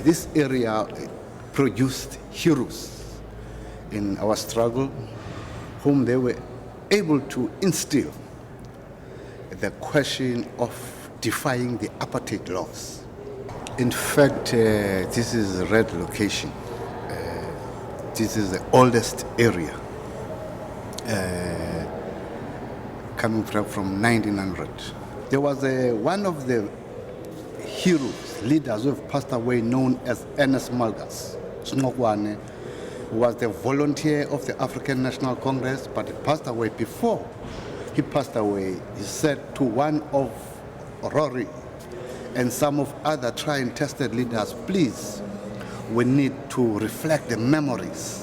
This area produced heroes in our struggle, whom they were able to instill the question of defying the apartheid laws. In fact, this is a red location. This is the oldest area, coming from 1900. There was one of the heroes, leaders who have passed away, known as Ernest Malgas, Snokwane, who was the volunteer of the African National Congress, but he passed away. Before he passed away, he said to one of Rory and some of other tried and tested leaders, please, we need to reflect the memories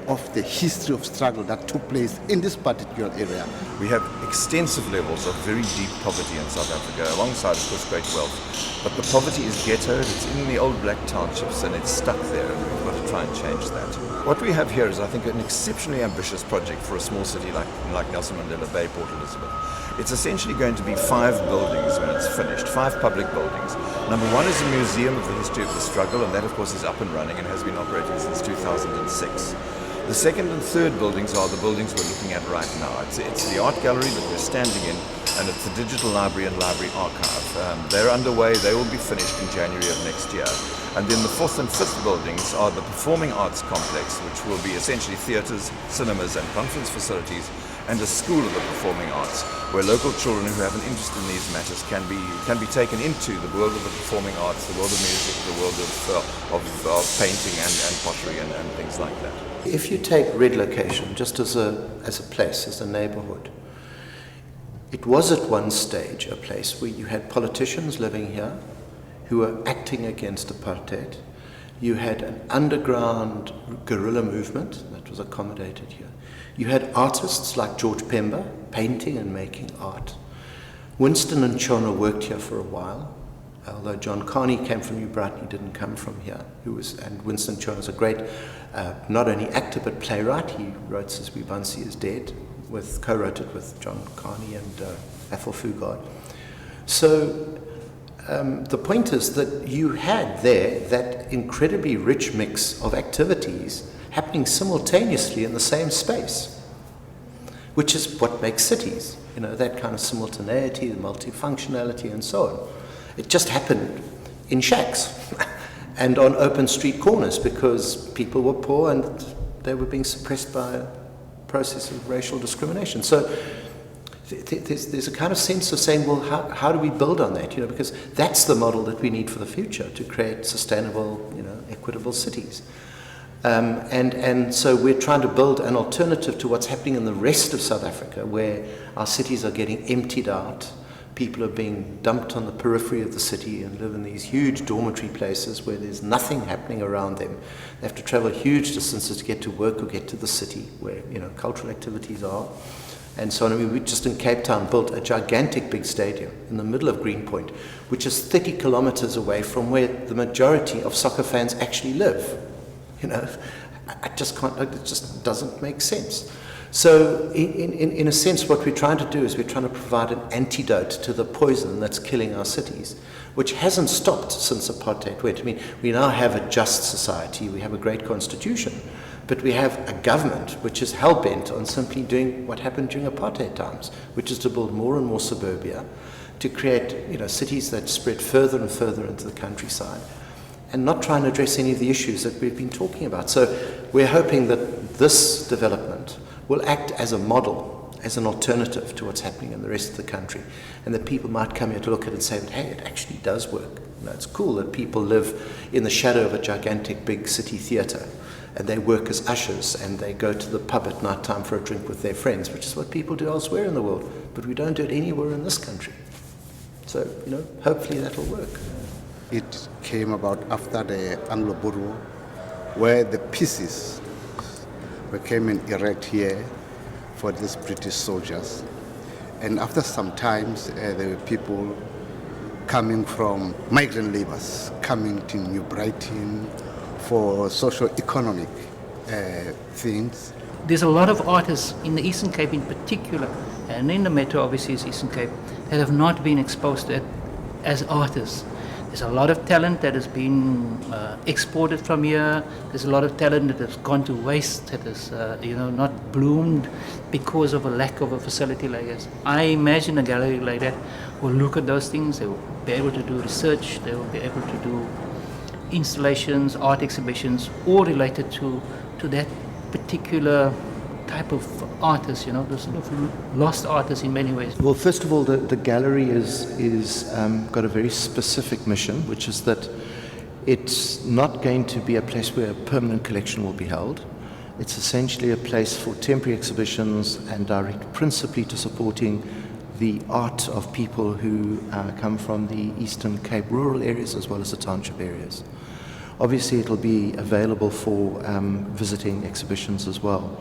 of the history of struggle that took place in this particular area. We have extensive levels of very deep poverty in South Africa, alongside, of course, great wealth. But the poverty is ghettoed, it's in the old black townships, and it's stuck there, and we've got to try and change that. What we have here is, I think, an exceptionally ambitious project for a small city like Nelson Mandela Bay, Port Elizabeth. It's essentially going to be 5 buildings when it's finished, 5 public buildings. Number 1 is a museum of the history of the struggle, and that, of course, is up and running and has been operating since 2006. The second and third buildings are the buildings we're looking at right now. It's the art gallery that we're standing in, and it's the digital library and library archive. They're underway, they will be finished in January of next year. And then the fourth and fifth buildings are the performing arts complex, which will be essentially theatres, cinemas and conference facilities, and a school of the performing arts, where local children who have an interest in these matters can be taken into the world of the performing arts, the world of music, the world of painting and pottery and things like that. If you take Red Location just as a place, as a neighbourhood, it was at one stage a place where you had politicians living here who were acting against apartheid. You had an underground guerrilla movement that was accommodated here. You had artists like George Pemba painting and making art. Winston and Chona worked here for a while, although John Carney came from New Brighton, he didn't come from here. And Winston Chona is a great, not only actor but playwright. He wrote Siswi Bansi is Dead, co-wrote it with John Carney and Athol Fugard. So the point is that you had there that incredibly rich mix of activities happening simultaneously in the same space, which is what makes cities, that kind of simultaneity, the multifunctionality and so on. It just happened in shacks and on open street corners because people were poor and they were being suppressed by a process of racial discrimination. So there's a kind of sense of saying, well, how do we build on that? Because that's the model that we need for the future to create sustainable, equitable cities. And so we're trying to build an alternative to what's happening in the rest of South Africa, where our cities are getting emptied out. People are being dumped on the periphery of the city and live in these huge dormitory places where there's nothing happening around them. They have to travel huge distances to get to work or get to the city where, cultural activities are. And so on. We just in Cape Town built a gigantic big stadium in the middle of Greenpoint, which is 30 kilometers away from where the majority of soccer fans actually live. I just can't, it just doesn't make sense. So in a sense, what we're trying to do is we're trying to provide an antidote to the poison that's killing our cities, which hasn't stopped since apartheid went. We now have a just society, we have a great constitution, but we have a government which is hell-bent on simply doing what happened during apartheid times, which is to build more and more suburbia, to create cities that spread further and further into the countryside, and not try and address any of the issues that we've been talking about. So we're hoping that this development will act as a model, as an alternative to what's happening in the rest of the country, and that people might come here to look at it and say, but hey, it actually does work. It's cool that people live in the shadow of a gigantic big city theatre, and they work as ushers, and they go to the pub at night time for a drink with their friends, which is what people do elsewhere in the world, but we don't do it anywhere in this country. So, hopefully that'll work. It came about after the Anglo-Boer War, where the pieces came and erect here for these British soldiers. And after some time, there were people coming from migrant labourers, coming to New Brighton for socio-economic things. There's a lot of artists in the Eastern Cape in particular, and in the Metro obviously is Eastern Cape, that have not been exposed to it as artists. There's a lot of talent that has been exported from here. There's a lot of talent that has gone to waste, that has not bloomed because of a lack of a facility like this. I imagine a gallery like that will look at those things. They will be able to do research. They will be able to do installations, art exhibitions, all related to that particular type of artist, the sort of lost artist in many ways. Well, first of all, the gallery is got a very specific mission, which is that it's not going to be a place where a permanent collection will be held. It's essentially a place for temporary exhibitions and direct principally to supporting the art of people who come from the Eastern Cape rural areas as well as the township areas. Obviously, it'll be available for visiting exhibitions as well.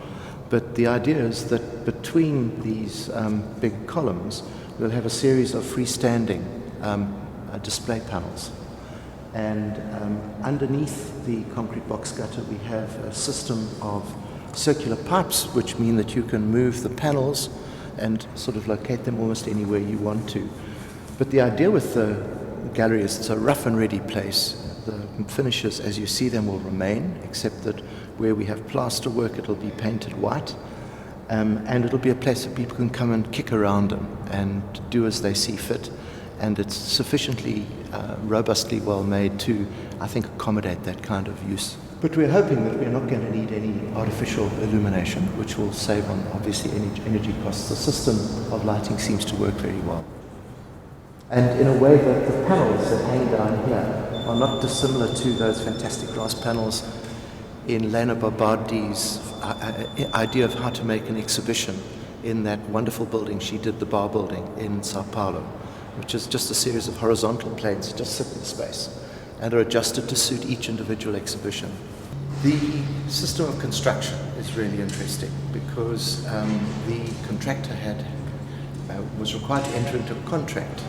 But the idea is that between these big columns, we'll have a series of freestanding display panels. And underneath the concrete box gutter, we have a system of circular pipes, which mean that you can move the panels and sort of locate them almost anywhere you want to. But the idea with the gallery is it's a rough and ready place. The finishes, as you see them, will remain, except that where we have plaster work, it'll be painted white. And it'll be a place that people can come and kick around in and do as they see fit. And it's sufficiently robustly well made to, I think, accommodate that kind of use. But we're hoping that we're not going to need any artificial illumination, which will save on, obviously, energy costs. The system of lighting seems to work very well. And in a way that the panels that hang down here are not dissimilar to those fantastic glass panels in Lena Barbardi's idea of how to make an exhibition in that wonderful building she did, the Bar Building in Sao Paulo, which is just a series of horizontal plates that just sit in space and are adjusted to suit each individual exhibition. The system of construction is really interesting because the contractor was required to enter into a contract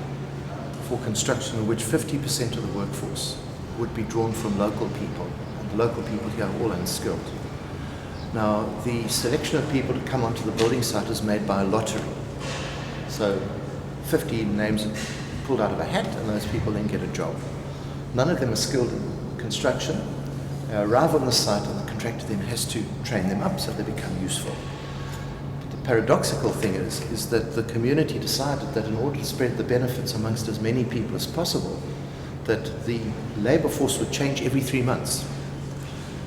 for construction in which 50% of the workforce would be drawn from local people. And the local people here are all unskilled. Now, the selection of people to come onto the building site is made by a lottery. So 50 names are pulled out of a hat and those people then get a job. None of them are skilled in construction. They arrive on the site and the contractor then has to train them up so they become useful. Paradoxical thing is that the community decided that in order to spread the benefits amongst as many people as possible, that the labor force would change every 3 months,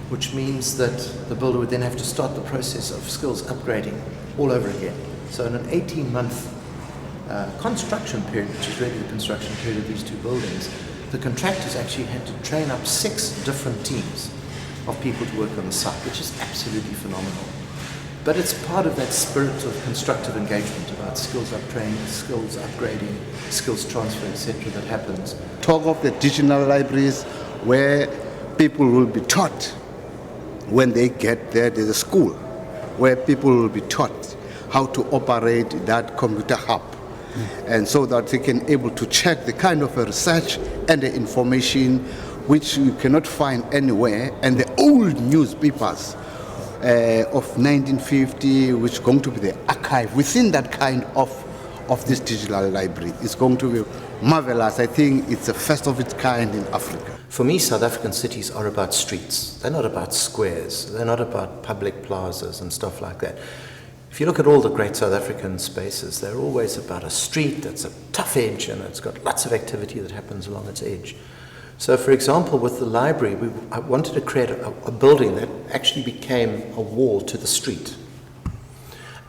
which means that the builder would then have to start the process of skills upgrading all over again. So in an 18-month construction period, which is really the construction period of these two buildings, the contractors actually had to train up 6 different teams of people to work on the site, which is absolutely phenomenal. But it's part of that spirit of constructive engagement about skills uptraining, skills upgrading, skills transfer, etc. that happens. Talk of the digital libraries where people will be taught when they get there. There's a school where people will be taught how to operate that computer hub. And so that they can able to check the kind of a research and the information which you cannot find anywhere, and the old newspapers of 1950, which is going to be the archive within that kind of this digital library. It's going to be marvelous. I think it's the first of its kind in Africa. For me, South African cities are about streets. They're not about squares. They're not about public plazas and stuff like that. If you look at all the great South African spaces, they're always about a street that's a tough edge and it's got lots of activity that happens along its edge. So, for example, with the library, I wanted to create a building that actually became a wall to the street.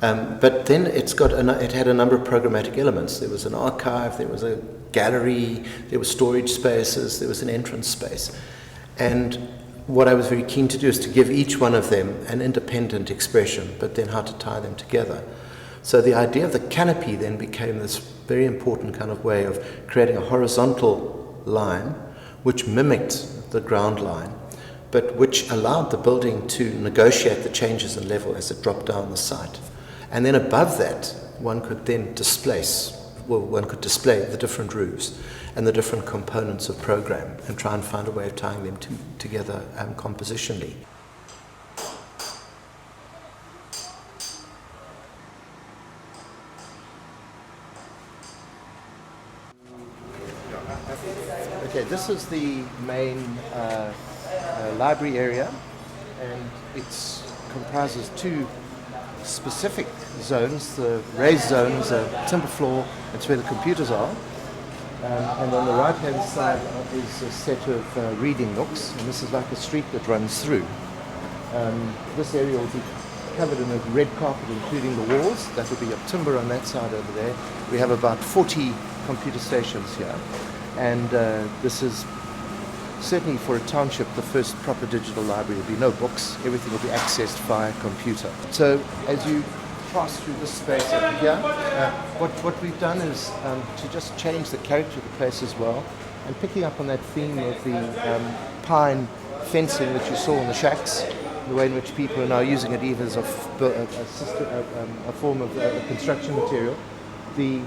But then it had a number of programmatic elements. There was an archive, there was a gallery, there were storage spaces, there was an entrance space. And what I was very keen to do is to give each one of them an independent expression, but then how to tie them together. So the idea of the canopy then became this very important kind of way of creating a horizontal line which mimicked the ground line, but which allowed the building to negotiate the changes in level as it dropped down the site. And then above that, one could display the different roofs and the different components of program and try and find a way of tying them together compositionally. Okay, this is the main library area, and it comprises two specific zones. The raised zones, a timber floor, that's where the computers are. And on the right-hand side is a set of reading nooks, and this is like a street that runs through. This area will be covered in a red carpet, including the walls. That will be a timber on that side over there. We have about 40 computer stations here, and this is certainly for a township the first proper digital library. There will be no books, everything will be accessed via computer. So as you pass through this space over here, what we've done is to just change the character of the place as well, and picking up on that theme of the pine fencing that you saw in the shacks, the way in which people are now using it even as a form of construction material. The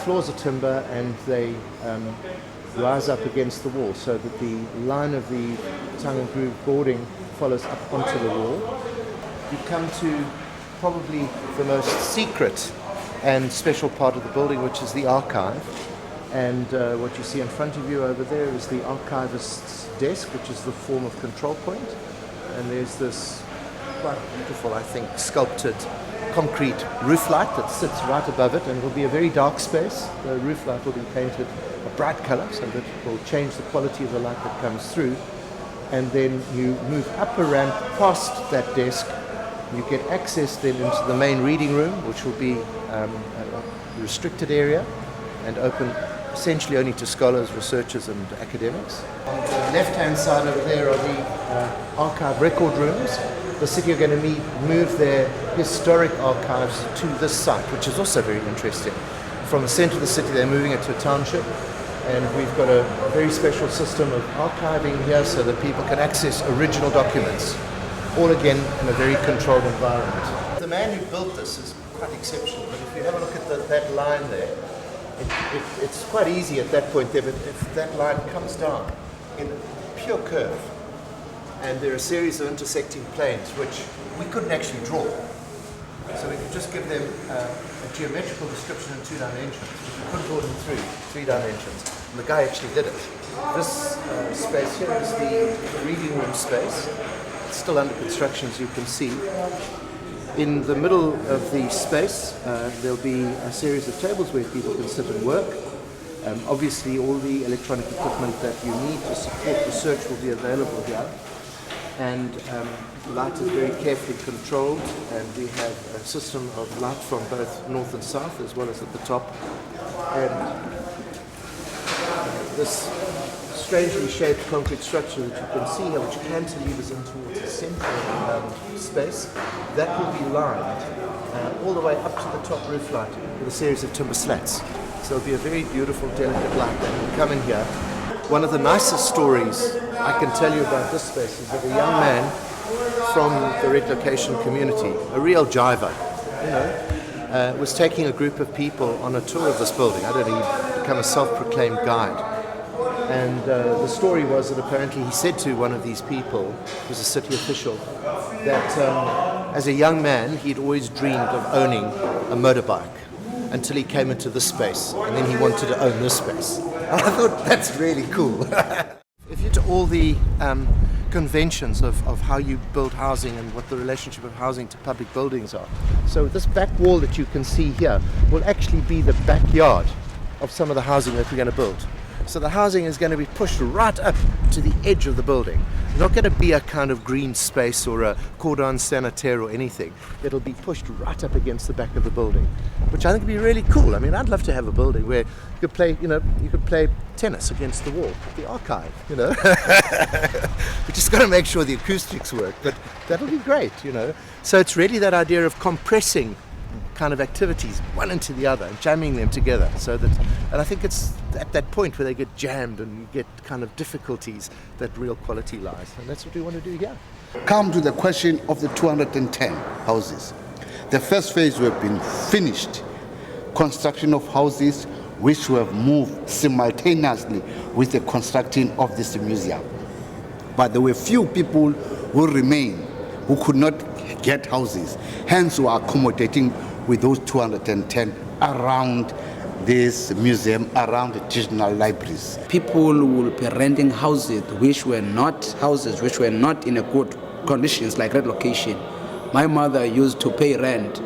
floors are timber, and they rise up against the wall so that the line of the tongue and groove boarding follows up onto the wall. You come to probably the most secret and special part of the building, which is the archive. And what you see in front of you over there is the archivist's desk, which is the form of control point. And there's this quite beautiful, I think, sculpted concrete roof light that sits right above it, and it will be a very dark space. The roof light will be painted a bright color so that it will change the quality of the light that comes through. And then you move up a ramp past that desk. You get access then into the main reading room, which will be a restricted area and open essentially only to scholars, researchers and academics. On the left-hand side over there are the archive record rooms. The city are going to move their historic archives to this site, which is also very interesting. From the centre of the city, they're moving it to a township, and we've got a very special system of archiving here so that people can access original documents, all again in a very controlled environment. The man who built this is quite exceptional, but if you have a look at that line there, it's quite easy at that point there, but if that line comes down in a pure curve, and there are a series of intersecting planes which we couldn't actually draw. So we could just give them a geometrical description in 2 dimensions, but we couldn't draw them through 3 dimensions. And the guy actually did it. This space here is the reading room space. It's still under construction, as you can see. In the middle of the space, there'll be a series of tables where people can sit and work. Obviously, all the electronic equipment that you need to support research will be available here. And light is very carefully controlled, and we have a system of light from both north and south, as well as at the top. And this strangely shaped concrete structure that you can see here, which cantilevers in towards the central space, that will be lined all the way up to the top roof light with a series of timber slats. So it'll be a very beautiful, delicate light that will come in here. One of the nicest stories I can tell you about this space is that a young man from the red location community, a real jiver, was taking a group of people on a tour of this building. I don't know, he'd become a self-proclaimed guide. And the story was that apparently he said to one of these people, who was a city official, that as a young man he'd always dreamed of owning a motorbike until he came into this space, and then he wanted to own this space. And I thought, that's really cool. If you're to all the conventions of how you build housing and what the relationship of housing to public buildings are. So this back wall that you can see here will actually be the backyard of some of the housing that we're going to build. So the housing is going to be pushed right up to the edge of the building. It's not going to be a kind of green space or a cordon sanitaire or anything. It'll be pushed right up against the back of the building, which I think would be really cool. I mean, I'd love to have a building where you could play, you could play tennis against the wall, the archive, We just got to make sure the acoustics work, but that'll be great, So it's really that idea of compressing kind of activities one into the other and jamming them together, and I think it's at that point where they get jammed and you get kind of difficulties that real quality lies, and that's what we want to do here. Come to the question of the 210 houses. The first phase will have been finished. Construction of houses which will have moved simultaneously with the construction of this museum. But there were few people who remain who could not get houses, hence we are accommodating with those 210 around this museum around the traditional libraries. People will be renting houses which were not in a good conditions, like relocation. My mother used to pay rent,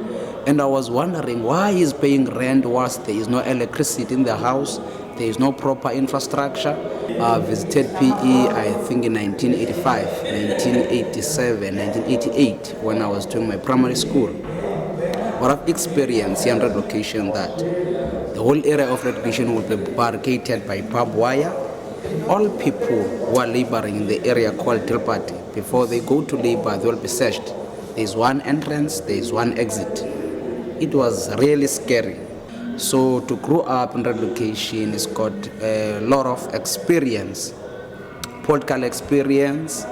and I was wondering why he's paying rent whilst there is no electricity in the house, there is no proper infrastructure. I visited PE, I think in 1985, 1987, 1988, when I was doing my primary school. What I've experienced here in Red Location, that the whole area of Red Location will be barricaded by barbed wire. All people who are laboring in the area called Tilpati, before they go to labor, they will be searched. There is one entrance, there is one exit. It was really scary. So to grow up in Red Location has got a lot of experience, political experience,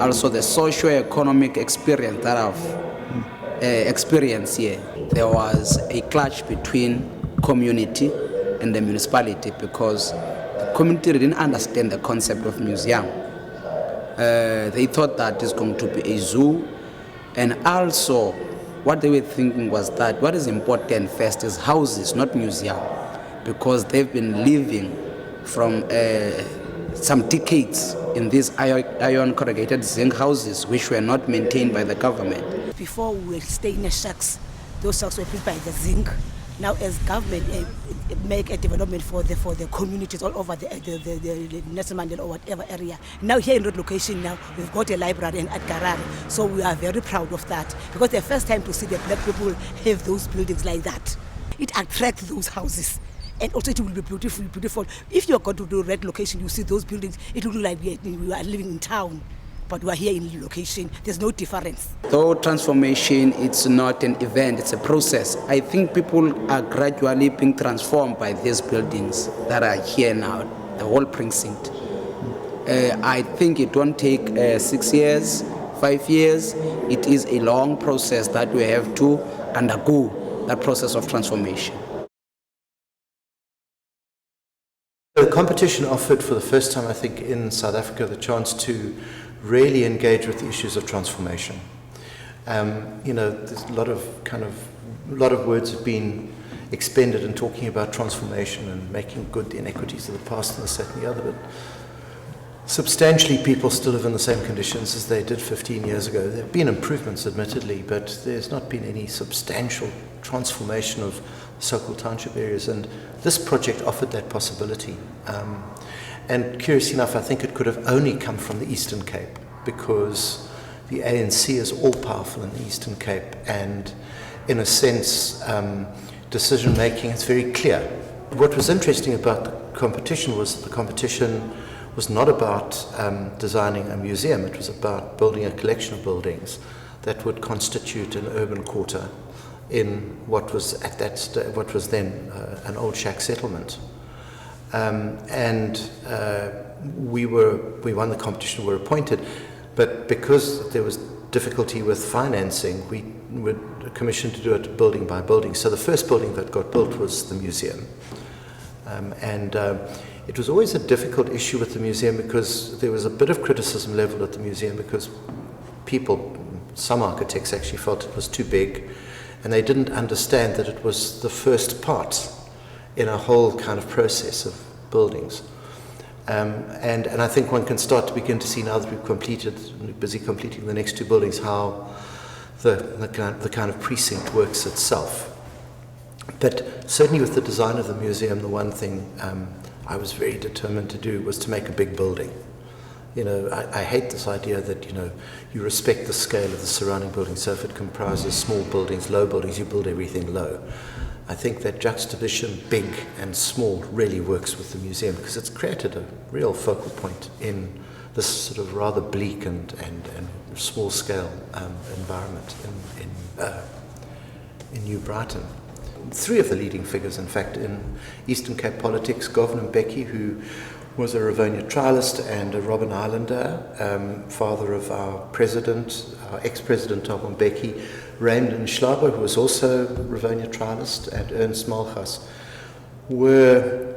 also the socio-economic experience that I've experienced here. There was a clash between community and the municipality because the community didn't understand the concept of museum. They thought that it's going to be a zoo, and also what they were thinking was that what is important first is houses, not museum, because they've been living from some decades in these iron corrugated zinc houses which were not maintained by the government. Before we were staying in the shacks, those shacks were built by the zinc. Now as government make a development for the communities all over the Nelson Mandela or whatever area. Now here in Red Location now, we've got a library at Garare. So we are very proud of that because the first time to see the black people have those buildings like that. It attracts those houses. And also it will be beautiful, beautiful. If you're going to do Red Location, you see those buildings, it will look like we are living in town. But we are here in location, there's no difference. Though transformation, it's not an event, it's a process. I think people are gradually being transformed by these buildings that are here now, the whole precinct. I think it won't take 6 years, 5 years. It is a long process that we have to undergo, that process of transformation. The competition offered for the first time, I think, in South Africa, the chance to really engage with the issues of transformation. There's a lot of words have been expended in talking about transformation and making good the inequities of the past and this, that, and the other. But substantially, people still live in the same conditions as they did 15 years ago. There have been improvements, admittedly, but there's not been any substantial transformation of so-called township areas. And this project offered that possibility. And curiously enough, I think it could have only come from the Eastern Cape because the ANC is all-powerful in the Eastern Cape, and in a sense, decision-making is very clear. What was interesting about the competition was not about designing a museum. It was about building a collection of buildings that would constitute an urban quarter in what was then an old shack settlement. We won the competition, were appointed, but because there was difficulty with financing, we were commissioned to do it building by building. So the first building that got built was the museum. It was always a difficult issue with the museum because there was a bit of criticism leveled at the museum because some architects actually felt it was too big, and they didn't understand that it was the first part in a whole kind of process of buildings. And I think one can begin to see now that we're busy completing the next two buildings, how the kind of precinct works itself. But certainly with the design of the museum, the one thing I was very determined to do was to make a big building. I hate this idea that, you respect the scale of the surrounding buildings. So if it comprises small buildings, low buildings, you build everything low. I think that juxtaposition, big and small, really works with the museum because it's created a real focal point in this sort of rather bleak and small-scale environment in New Brighton. Three of the leading figures, in fact, in Eastern Cape politics, Govan Mbeki, who was a Rivonia trialist and a Robben Islander, father of our ex-president Thabo Mbeki, Raymond Schlabo, who was also a Rivonia trialist, and Ernst Malchus, were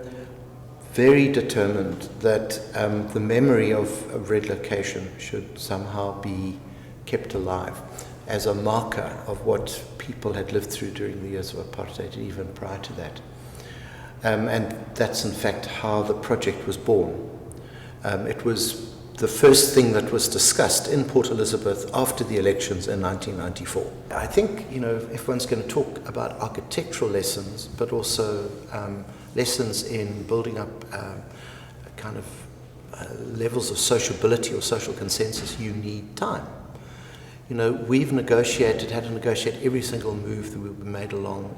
very determined that the memory of Red Location should somehow be kept alive as a marker of what people had lived through during the years of apartheid, even prior to that. And that's in fact how the project was born. It was the first thing that was discussed in Port Elizabeth after the elections in 1994. I think, if one's going to talk about architectural lessons, but also lessons in building up kind of levels of sociability or social consensus, you need time. We've had to negotiate every single move that we've made along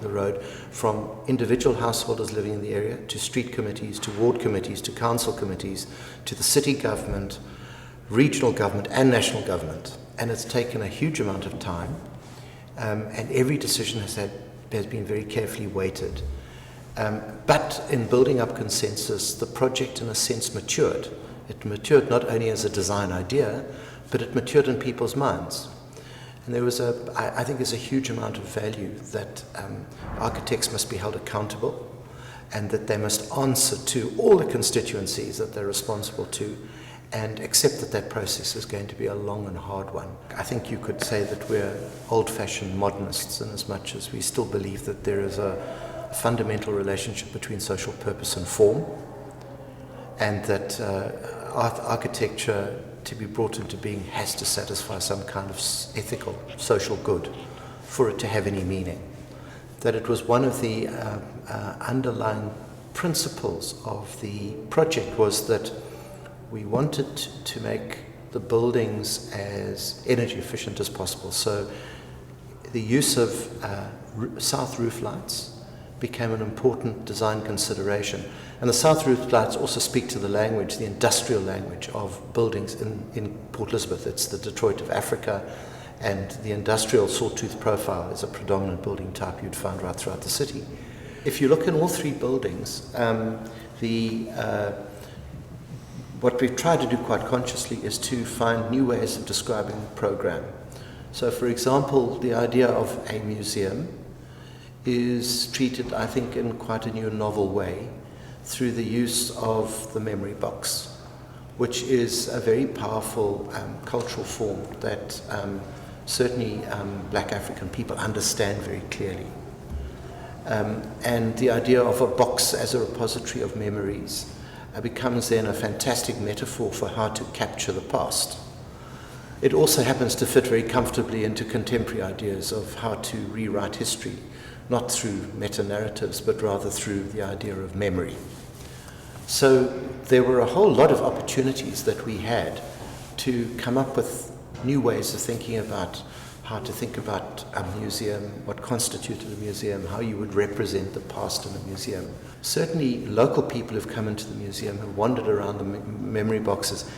the road, from individual householders living in the area, to street committees, to ward committees, to council committees, to the city government, regional government and national government. And it's taken a huge amount of time, and every decision has been very carefully weighted. But in building up consensus, the project in a sense matured. It matured not only as a design idea, but it matured in people's minds. And there was I think there's a huge amount of value that architects must be held accountable, and that they must answer to all the constituencies that they're responsible to, and accept that process is going to be a long and hard one. I think you could say that we're old-fashioned modernists in as much as we still believe that there is a fundamental relationship between social purpose and form, and that architecture, to be brought into being, has to satisfy some kind of ethical, social good for it to have any meaning. That it was one of the underlying principles of the project was that we wanted to make the buildings as energy efficient as possible. So the use of south roof lights became an important design consideration. And the south roof lights also speak to the language, the industrial language of buildings in Port Elizabeth. It's the Detroit of Africa, and the industrial sawtooth profile is a predominant building type you'd find right throughout the city. If you look in all three buildings, what we've tried to do quite consciously is to find new ways of describing the program. So, for example, the idea of a museum is treated, I think, in quite a new and novel way through the use of the memory box, which is a very powerful cultural form that certainly black African people understand very clearly. And the idea of a box as a repository of memories becomes then a fantastic metaphor for how to capture the past. It also happens to fit very comfortably into contemporary ideas of how to rewrite history, not through meta-narratives, but rather through the idea of memory. So there were a whole lot of opportunities that we had to come up with new ways of thinking about how to think about a museum, what constituted a museum, how you would represent the past in a museum. Certainly local people who've come into the museum have wandered around the memory boxes,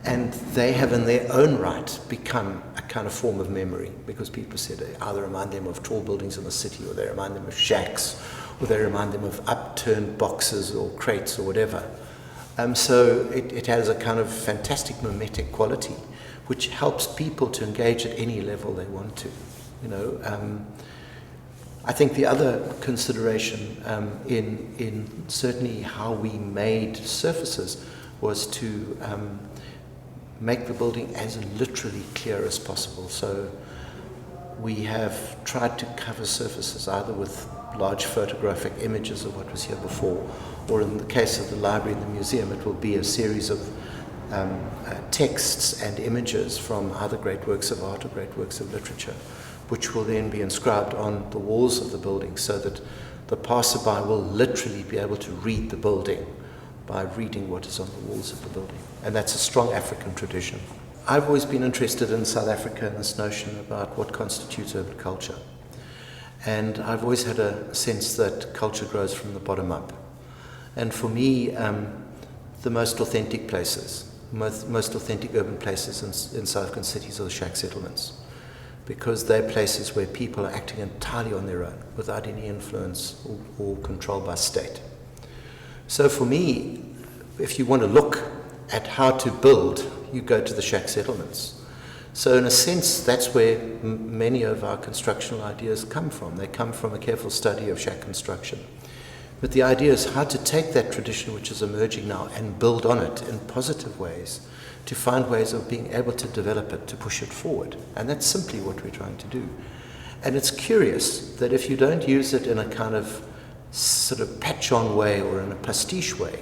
and they have in their own right become a kind of form of memory, because people said they either remind them of tall buildings in the city, or they remind them of shacks, or they remind them of upturned boxes or crates or whatever. So it has a kind of fantastic mimetic quality, which helps people to engage at any level they want to. I think the other consideration in certainly how we made surfaces was to make the building as literally clear as possible. So we have tried to cover surfaces either with large photographic images of what was here before, or in the case of the library and the museum, it will be a series of texts and images from either great works of art or great works of literature, which will then be inscribed on the walls of the building, so that the passerby will literally be able to read the building by reading what is on the walls of the building. And that's a strong African tradition. I've always been interested in South Africa and this notion about what constitutes urban culture. And I've always had a sense that culture grows from the bottom up. And for me, the most authentic places, most authentic urban places in South African cities are the shack settlements, because they're places where people are acting entirely on their own, without any influence or control by state. So for me, if you want to look at how to build, you go to the shack settlements. So in a sense, that's where many of our constructional ideas come from. They come from a careful study of shack construction. But the idea is how to take that tradition which is emerging now and build on it in positive ways, to find ways of being able to develop it, to push it forward. And that's simply what we're trying to do. And it's curious that if you don't use it in a kind of sort of patch-on way or in a pastiche way,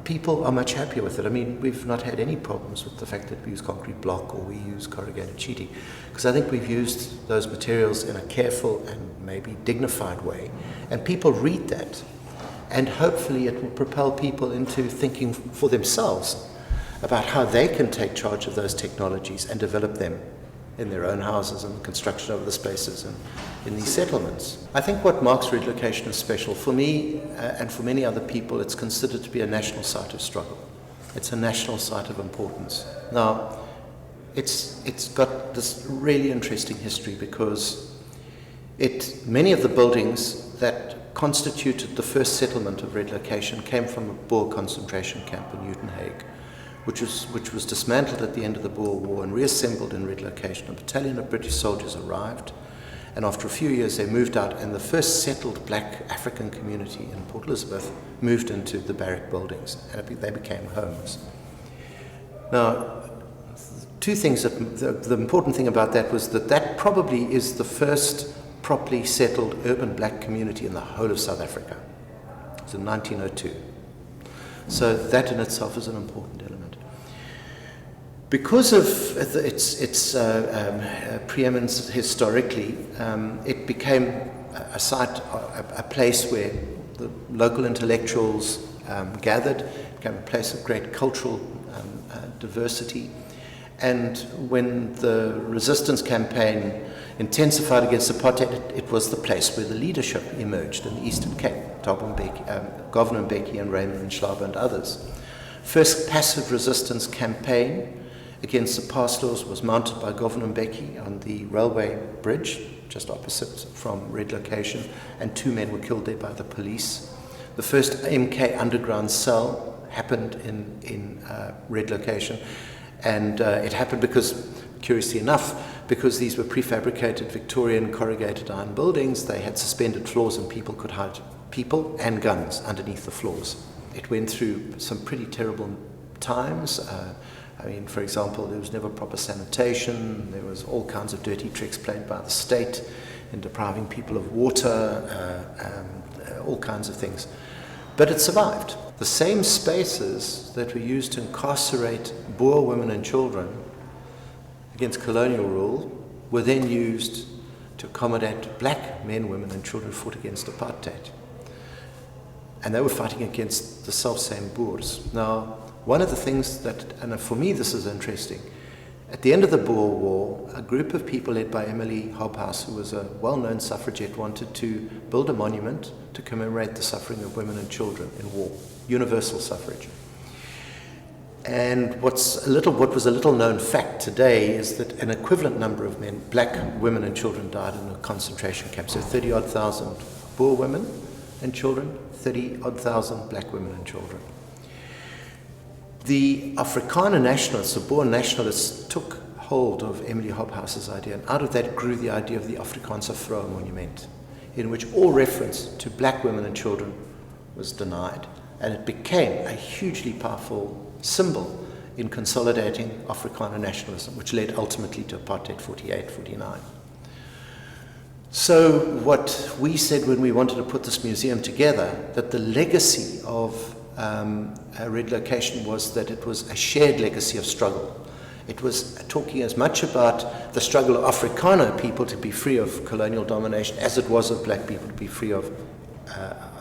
people are much happier with it. I mean, we've not had any problems with the fact that we use concrete block or we use corrugated sheeting, because I think we've used those materials in a careful and maybe dignified way, and people read that, and hopefully it will propel people into thinking for themselves about how they can take charge of those technologies and develop them in their own houses and the construction of the spaces and in these settlements. I think what marks red location is special. For me and for many other people, it's considered to be a national site of struggle. It's a national site of importance. Now, it's got this really interesting history because many of the buildings that constituted the first settlement of red location came from a Boer concentration camp in Uitenhage, which was dismantled at the end of the Boer War and reassembled in red location. A battalion of British soldiers arrived, and after a few years they moved out, and the first settled black African community in Port Elizabeth moved into the barrack buildings, and they became homes. Now, two things. The important thing about that was that probably is the first properly settled urban black community in the whole of South Africa. It was in 1902. So that in itself is an important element. Because of its preeminence historically, it became a site, a place where the local intellectuals gathered. It became a place of great cultural diversity. And when the resistance campaign intensified against apartheid, it was the place where the leadership emerged in the Eastern Cape, Governor Mbeki and Raymond Nhlaba and others. First passive resistance campaign against the pass laws was mounted by Governor Mbeki on the railway bridge, just opposite from red location, and 2 men were killed there by the police. The first MK underground cell happened in red location, and it happened because, curiously enough, because these were prefabricated Victorian corrugated iron buildings, they had suspended floors and people could hide people and guns underneath the floors. It went through some pretty terrible times. I mean, for example, there was never proper sanitation, there was all kinds of dirty tricks played by the state in depriving people of water, all kinds of things. But it survived. The same spaces that were used to incarcerate Boer women and children against colonial rule were then used to accommodate black men, women and children who fought against apartheid. And they were fighting against the self-same Boers. Now, one of the things that, and for me this is interesting, at the end of the Boer War, a group of people led by Emily Hobhouse, who was a well-known suffragette, wanted to build a monument to commemorate the suffering of women and children in war, universal suffrage. And what was a little known fact today is that an equivalent number of men, black women and children, died in a concentration camp. So 30-odd thousand Boer women and children, 30-odd thousand black women and children. The Afrikaner nationalists, the Boer nationalists, took hold of Emily Hobhouse's idea, and out of that grew the idea of the Afrikaanse Vroue Monument, in which all reference to black women and children was denied, and it became a hugely powerful symbol in consolidating Afrikaner nationalism, which led ultimately to apartheid 48-49. So what we said when we wanted to put this museum together, that the legacy of red location was that it was a shared legacy of struggle. It was talking as much about the struggle of Afrikaner people to be free of colonial domination as it was of black people to be free of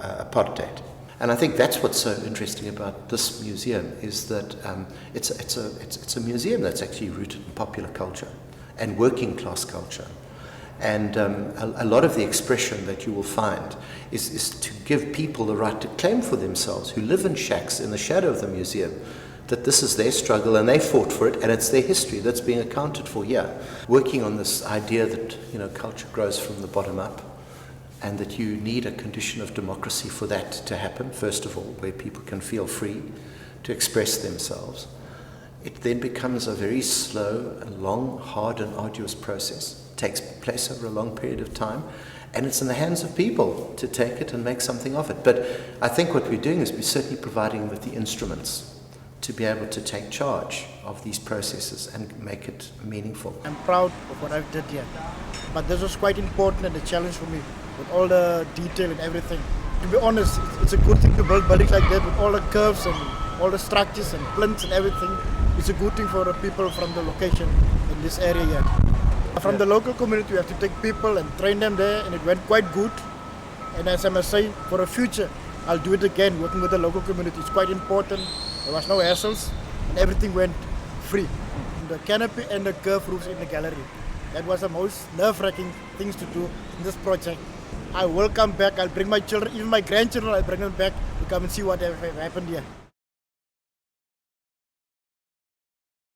apartheid. And I think that's what's so interesting about this museum, is that it's a museum that's actually rooted in popular culture and working class culture. And a lot of the expression that you will find is to give people the right to claim for themselves, who live in shacks in the shadow of the museum, that this is their struggle and they fought for it, and it's their history that's being accounted for here. Working on this idea that, you know, culture grows from the bottom up, and that you need a condition of democracy for that to happen, first of all, where people can feel free to express themselves. It then becomes a very slow and long, hard and arduous process. It takes place over a long period of time, and it's in the hands of people to take it and make something of it. But I think what we're doing is we're certainly providing them with the instruments to be able to take charge of these processes and make it meaningful. I'm proud of what I've did here, but this was quite important and a challenge for me, with all the detail and everything. To be honest, it's a good thing to build buildings like that with all the curves and all the structures and plinths and everything. It's a good thing for the people from the location in this area here. From the local community, we have to take people and train them there, and it went quite good. And as I must say, for the future, I'll do it again, working with the local community. It's quite important. There was no hassles, and everything went free. The canopy and the curved roofs in the gallery. That was the most nerve-wracking things to do in this project. I will come back. I'll bring my children, even my grandchildren, I'll bring them back to come and see what happened here.